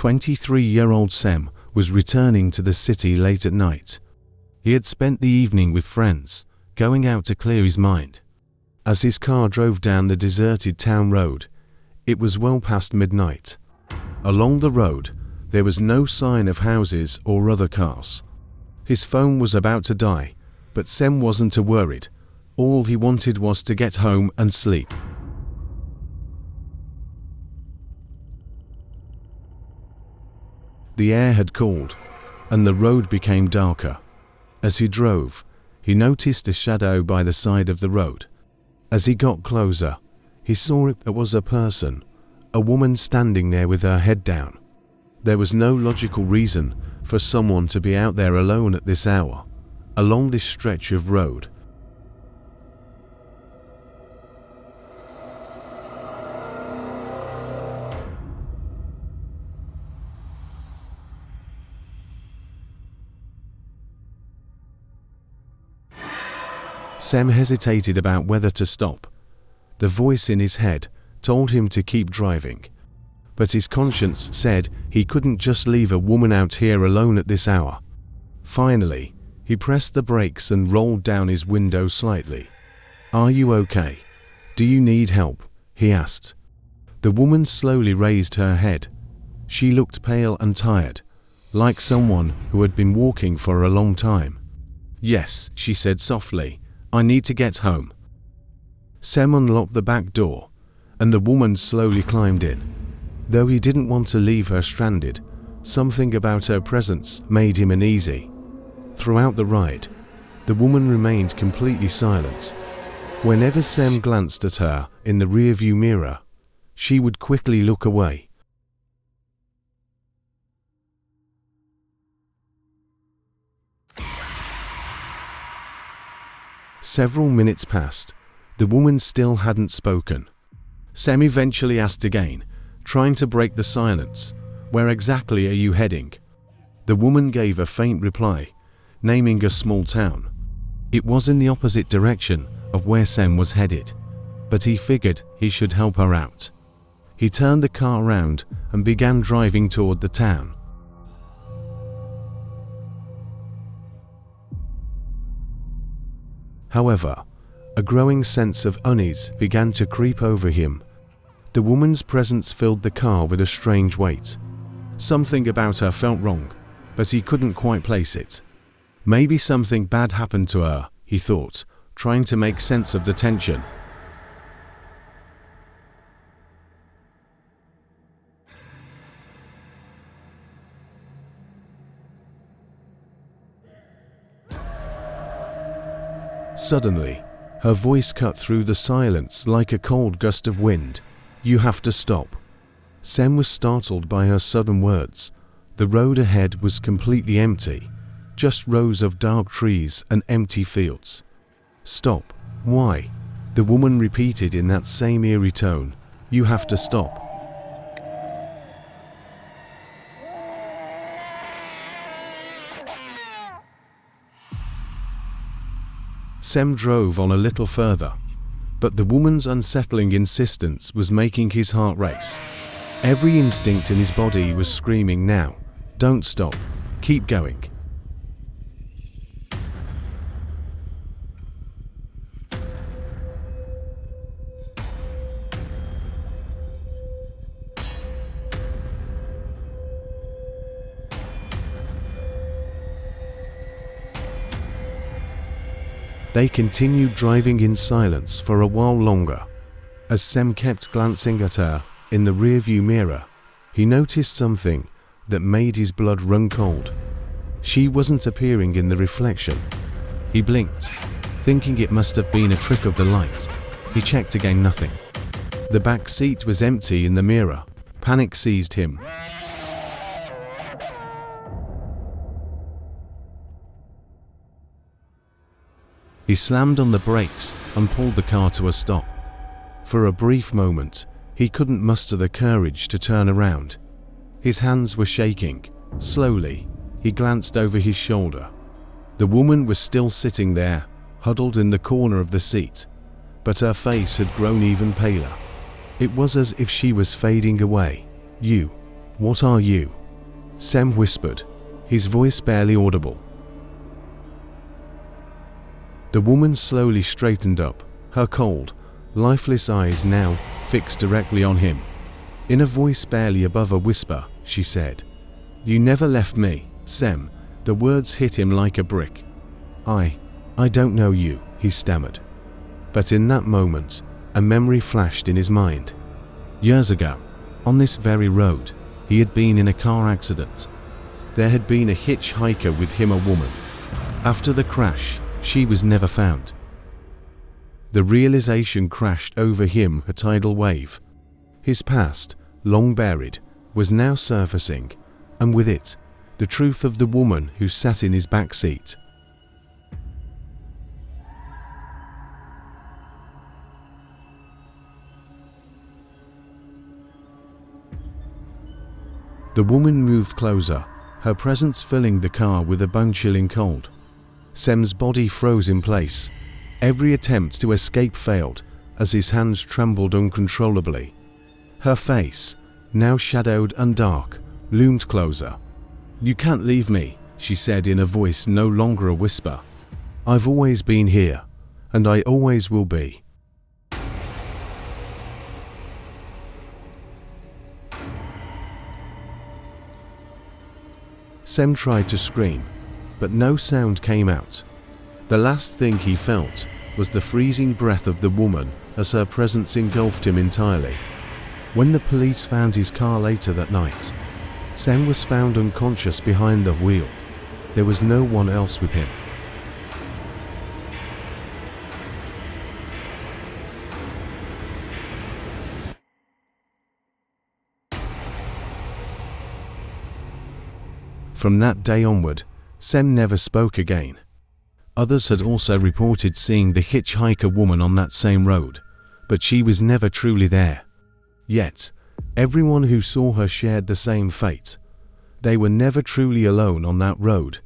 23-year-old Sem was returning to the city late at night. He had spent the evening with friends, going out to clear his mind. As his car drove down the deserted town road, it was well past midnight. Along the road, there was no sign of houses or other cars. His phone was about to die, but Sem wasn't too worried. All he wanted was to get home and sleep. The air had cooled, and the road became darker. As he drove, he noticed a shadow by the side of the road. As he got closer, he saw it was a person, a woman standing there with her head down. There was no logical reason for someone to be out there alone at this hour, along this stretch of road. Sem hesitated about whether to stop. The voice in his head told him to keep driving, but his conscience said he couldn't just leave a woman out here alone at this hour. Finally, he pressed the brakes and rolled down his window slightly. "Are you okay? Do you need help?" he asked. The woman slowly raised her head. She looked pale and tired, like someone who had been walking for a long time. "Yes," she said softly, "I need to get home." Sem unlocked the back door, and the woman slowly climbed in. Though he didn't want to leave her stranded, something about her presence made him uneasy. Throughout the ride, the woman remained completely silent. Whenever Sem glanced at her in the rearview mirror, she would quickly look away. Several minutes passed. The woman still hadn't spoken. Sem eventually asked again, trying to break the silence, "Where exactly are you heading?" The woman gave a faint reply, naming a small town. It was in the opposite direction of where Sem was headed, but he figured he should help her out. He turned the car around and began driving toward the town. However, a growing sense of unease began to creep over him. The woman's presence filled the car with a strange weight. Something about her felt wrong, but he couldn't quite place it. Maybe something bad happened to her, he thought, trying to make sense of the tension. Suddenly, her voice cut through the silence like a cold gust of wind. "You have to stop." Sem was startled by her sudden words. The road ahead was completely empty, just rows of dark trees and empty fields. "Stop. Why?" the woman repeated in that same eerie tone. "You have to stop." Sem drove on a little further, but the woman's unsettling insistence was making his heart race. Every instinct in his body was screaming now, "Don't stop, keep going." They continued driving in silence for a while longer. As Sem kept glancing at her in the rearview mirror, he noticed something that made his blood run cold. She wasn't appearing in the reflection. He blinked, thinking it must have been a trick of the light. He checked again, nothing. The back seat was empty in the mirror. Panic seized him. He slammed on the brakes and pulled the car to a stop. For a brief moment, he couldn't muster the courage to turn around. His hands were shaking. Slowly, he glanced over his shoulder. The woman was still sitting there, huddled in the corner of the seat, but her face had grown even paler. It was as if she was fading away. "You "What are you?" Sem whispered, his voice barely audible. The woman slowly straightened up, her cold, lifeless eyes now fixed directly on him. In a voice barely above a whisper, she said, "You never left me, Sem." The words hit him like a brick. I don't know you," he stammered. But in that moment, a memory flashed in his mind. Years ago, on this very road, he had been in a car accident. There had been a hitchhiker with him, a woman. After the crash, she was never found. The realization crashed over him, a tidal wave. His past, long buried, was now surfacing, and with it, the truth of the woman who sat in his back seat. The woman moved closer, her presence filling the car with a bone-chilling cold. Sem's body froze in place. Every attempt to escape failed as his hands trembled uncontrollably. Her face, now shadowed and dark, loomed closer. "You can't leave me," she said in a voice no longer a whisper. "I've always been here, and I always will be." Sem tried to scream, but no sound came out. The last thing he felt was the freezing breath of the woman as her presence engulfed him entirely. When the police found his car later that night, Sem was found unconscious behind the wheel. There was no one else with him. From that day onward, Sem never spoke again. Others had also reported seeing the hitchhiker woman on that same road, but she was never truly there. Yet, everyone who saw her shared the same fate. They were never truly alone on that road,